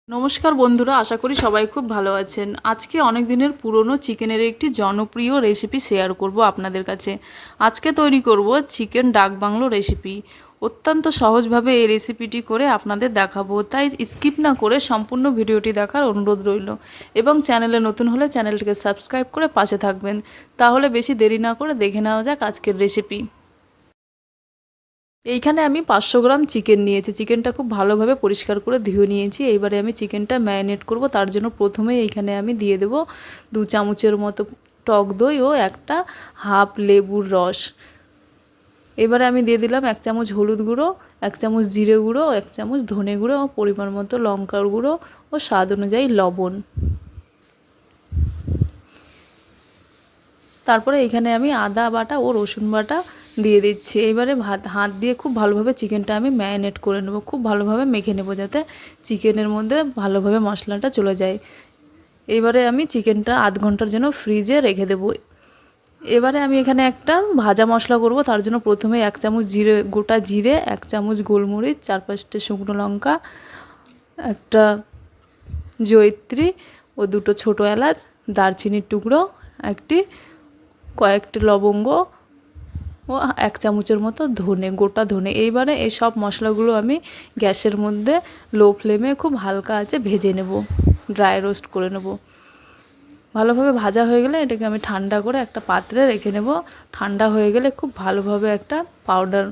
নমস্কার বন্ধুরা, আশা করি সবাই খুব ভালো আছেন। আজকে অনেক দিনের পুরনো চিকেনের একটি জনপ্রিয় রেসিপি শেয়ার করব আপনাদের কাছে। আজকে তৈরি করব চিকেন ডাক বাংলো রেসিপি। অত্যন্ত সহজভাবে এই রেসিপিটি করে আপনাদের দেখাবো, তাই স্কিপ না করে সম্পূর্ণ ভিডিওটি দেখার অনুরোধ রইল। এবং চ্যানেলে নতুন হলে চ্যানেলটিকে সাবস্ক্রাইব করে পাশে থাকবেন। তাহলে বেশি দেরি না করে দেখে নেওয়া যাক আজকের রেসিপি। এইখানে আমি 500 গ্রাম চিকেন নিয়েছি। চিকেনটা খুব ভালোভাবে পরিষ্কার করে ধুয়ে নিয়েছি। এইবারে আমি চিকেনটা ম্যারিনেট করব। তার জন্য প্রথমেই এইখানে আমি দিয়ে দেব 2 চামচের মতো টক দই ও একটা হাফ লেবুর রস। এবারে আমি দিয়ে দিলাম 1 চামচ হলুদ গুঁড়ো, 1 চামচ জিরে গুঁড়ো, 1 চামচ ধনে গুঁড়ো ও পরিমাণ মতো লঙ্কার গুঁড়ো ও স্বাদ অনুযায়ী লবণ। তারপরে এখানে আমি আদা বাটা ও রসুন বাটা দিয়ে দিচ্ছি। এবারে হাত দিয়ে খুব ভালোভাবে চিকেনটা আমি ম্যারিনেট করে নেব, খুব ভালোভাবে মেখে নেব যাতে চিকেনের মধ্যে ভালোভাবে মশলাটা চলে যায়। এবারে আমি চিকেনটা আধ ঘন্টার জন্য ফ্রিজে রেখে দেব। এবারে আমি এখানে একটা ভাজা মশলা করব। তার জন্য প্রথমে 1 চামচ গোটা জিরে, 1 চামচ গোলমরিচ, 4-5টা শুকনো লঙ্কা, একটা জয়িত্রী ও 2টো ছোটো এলাচ, দারচিনির টুকরো কয়েকটি লবঙ্গ ও 1 চামচের মতো গোটা ধনে। এইবারে এই সব মশলাগুলো আমি গ্যাসের মধ্যে লো ফ্লেমে খুব হালকা আঁচে ভেজে নেব, ড্রাই রোস্ট করে নেব। ভালোভাবে ভাজা হয়ে গেলে এটাকে আমি ঠান্ডা করে একটা পাত্রে রেখে নেব। ঠান্ডা হয়ে গেলে খুব ভালোভাবে একটা পাউডার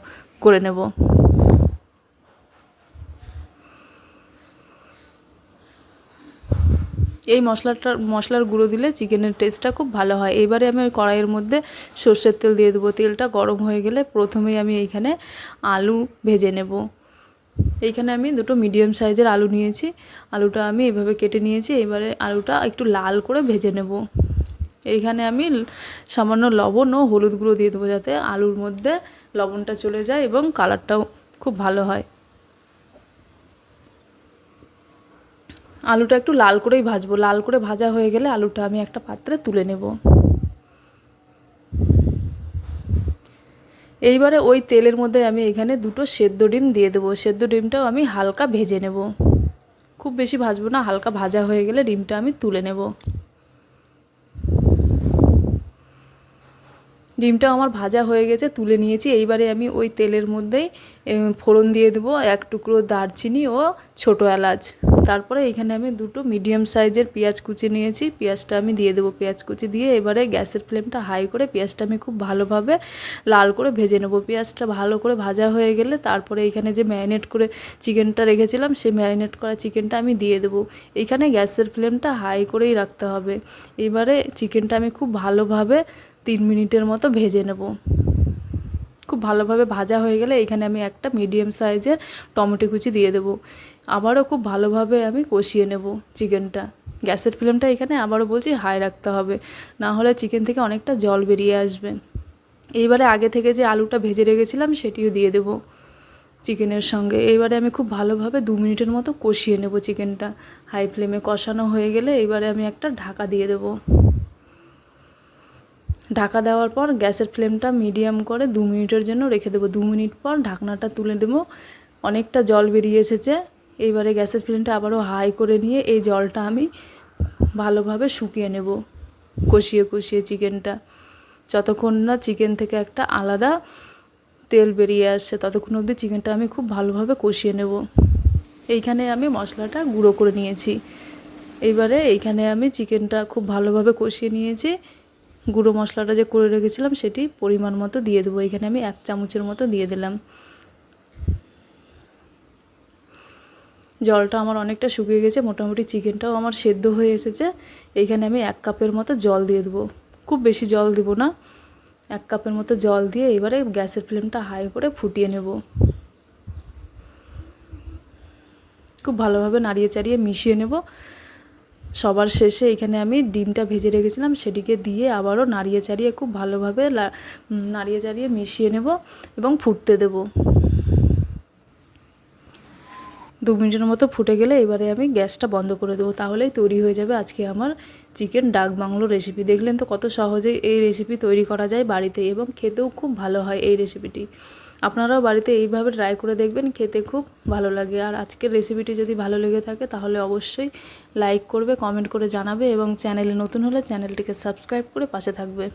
করে নেব। এই মশলার গুঁড়ো দিলে চিকেনের টেস্টটা খুব ভালো হয়। এবারে আমি ওই কড়াইয়ের মধ্যে সর্ষের তেল দিয়ে দেবো। তেলটা গরম হয়ে গেলে প্রথমেই আমি এইখানে আলু ভেজে নেব। এইখানে আমি 2টো মিডিয়াম সাইজের আলু নিয়েছি। আলুটা আমি এভাবে কেটে নিয়েছি। এবারে আলুটা একটু লাল করে ভেজে নেব। এইখানে আমি সামান্য লবণ ও হলুদ গুঁড়ো দিয়ে দেবো যাতে আলুর মধ্যে লবণটা চলে যায় এবং কালারটাও খুব ভালো হয়। আলুটা একটু লাল করেই ভাজবো। লাল করে ভাজা হয়ে গেলে আলুটা আমি একটা পাত্রে তুলে নেব। এইবারে ওই তেলের মধ্যে আমি এখানে 2টো সেদ্ধ ডিম দিয়ে দেবো। সেদ্ধ ডিমটাও আমি হালকা ভেজে নেব, খুব বেশি ভাজবো না। হালকা ভাজা হয়ে গেলে ডিমটা আমি তুলে নেব। ডিমটাও আমার ভাজা হয়ে গেছে, তুলে নিয়েছি। এইবারে আমি ওই তেলের মধ্যেই ফোড়ন দিয়ে দেবো 1 টুকরো দারচিনি ও ছোটো এলাচ। তারপরে এখানে আমি 2টো মিডিয়াম সাইজের পেঁয়াজ কুচি নিয়েছি। পেঁয়াজটা আমি দিয়ে দেবো। পেঁয়াজ কুচি দিয়ে এবারে গ্যাসের ফ্লেমটা হাই করে পেঁয়াজটা আমি খুব ভালোভাবে লাল করে ভেজে নেব। পেঁয়াজটা ভালো করে ভাজা হয়ে গেলে তারপরে এইখানে যে ম্যারিনেট করে চিকেনটা রেখেছিলাম সেই ম্যারিনেট করা চিকেনটা আমি দিয়ে দেবো। এইখানে গ্যাসের ফ্লেমটা হাই করেই রাখতে হবে। এবারে চিকেনটা আমি খুব ভালোভাবে 3 মিনিটের মতো ভেজে নেব। খুব ভালোভাবে ভাজা হয়ে গেলে এখানে আমি একটা মিডিয়াম সাইজের টমেটো কুচি দিয়ে দেব। আবারও খুব ভালোভাবে আমি কষিয়ে নেব চিকেনটা। গ্যাসের ফ্লেমটা এখানে আবারও বলছি হাই রাখতে হবে, না হলে চিকেন থেকে অনেকটা জল বেরিয়ে আসবে। এইবারে আগে থেকে যে আলুটা ভেজে রেখেছিলাম সেটিও দিয়ে দেব চিকেনের সঙ্গে। এইবারে আমি খুব ভালোভাবে 2 মিনিটের মতো কষিয়ে নেব চিকেনটা। হাই ফ্লেমে কষানো হয়ে গেলে এইবারে আমি একটা ঢাকা দিয়ে দেব। ঢাকা দেওয়ার পর গ্যাসের ফ্লেমটা মিডিয়াম করে 2 মিনিটের জন্য রেখে দেবো। 2 মিনিট পর ঢাকনাটা তুলে দেবো। অনেকটা জল বেরিয়ে এসেছে। এইবারে গ্যাসের ফ্লেমটা আবারও হাই করে নিয়ে এই জলটা আমি ভালোভাবে শুকিয়ে নেব, কষিয়ে কষিয়ে চিকেনটা। যতক্ষণ না চিকেন থেকে একটা আলাদা তেল বেরিয়ে আসছে ততক্ষণ অবধি চিকেনটা আমি খুব ভালোভাবে কষিয়ে নেব। এইখানে আমি মশলাটা গুঁড়ো করে নিয়েছি। এইবারে এইখানে আমি চিকেনটা খুব ভালোভাবে কষিয়ে নিয়েছি। গুঁড়ো মশলাটা যে করে রেখেছিলাম সেটি পরিমাণ মতো দিয়ে দেবো। এখানে আমি 1 চামচের মতো দিয়ে দিলাম। জলটা আমার অনেকটা শুকিয়ে গেছে, মোটামুটি চিকেনটাও আমার সেদ্ধ হয়ে এসেছে। এইখানে আমি 1 কাপের মতো জল দিয়ে দেবো। খুব বেশি জল দেব না, 1 কাপের মতো জল দিয়ে এবারে গ্যাসের ফ্লেমটা হাই করে ফুটিয়ে নেব। খুব ভালোভাবে নাড়িয়ে চাড়িয়ে মিশিয়ে নেব। সবার শেষে এখানে আমি ডিমটা ভেজে রেখেছিলাম সেটিকে দিয়ে আবারও নাড়িয়ে চাড়িয়ে খুব ভালোভাবে নাড়িয়ে চাড়িয়ে মিশিয়ে নেব এবং ফুটতে দেব। 2 মিনিটের মতো ফুটে গেলে এবারে আমি গ্যাসটা বন্ধ করে দেবো। তাহলেই তৈরি হয়ে যাবে আজকে আমার চিকেন ডাক বাংলো রেসিপি। দেখলেন তো কত সহজেই এই রেসিপি তৈরি করা যায় বাড়িতে এবং খেতেও খুব ভালো হয় এই রেসিপিটি। আপনারাও বাড়িতে এইভাবে ট্রাই করে দেখবেন, খেতে খুব ভালো লাগে। আর আজকের রেসিপিটি যদি ভালো লেগে থাকে তাহলে অবশ্যই লাইক করবে, কমেন্ট করে জানাবে এবং চ্যানেলে নতুন হলে চ্যানেলটিকে সাবস্ক্রাইব করে পাশে থাকবে।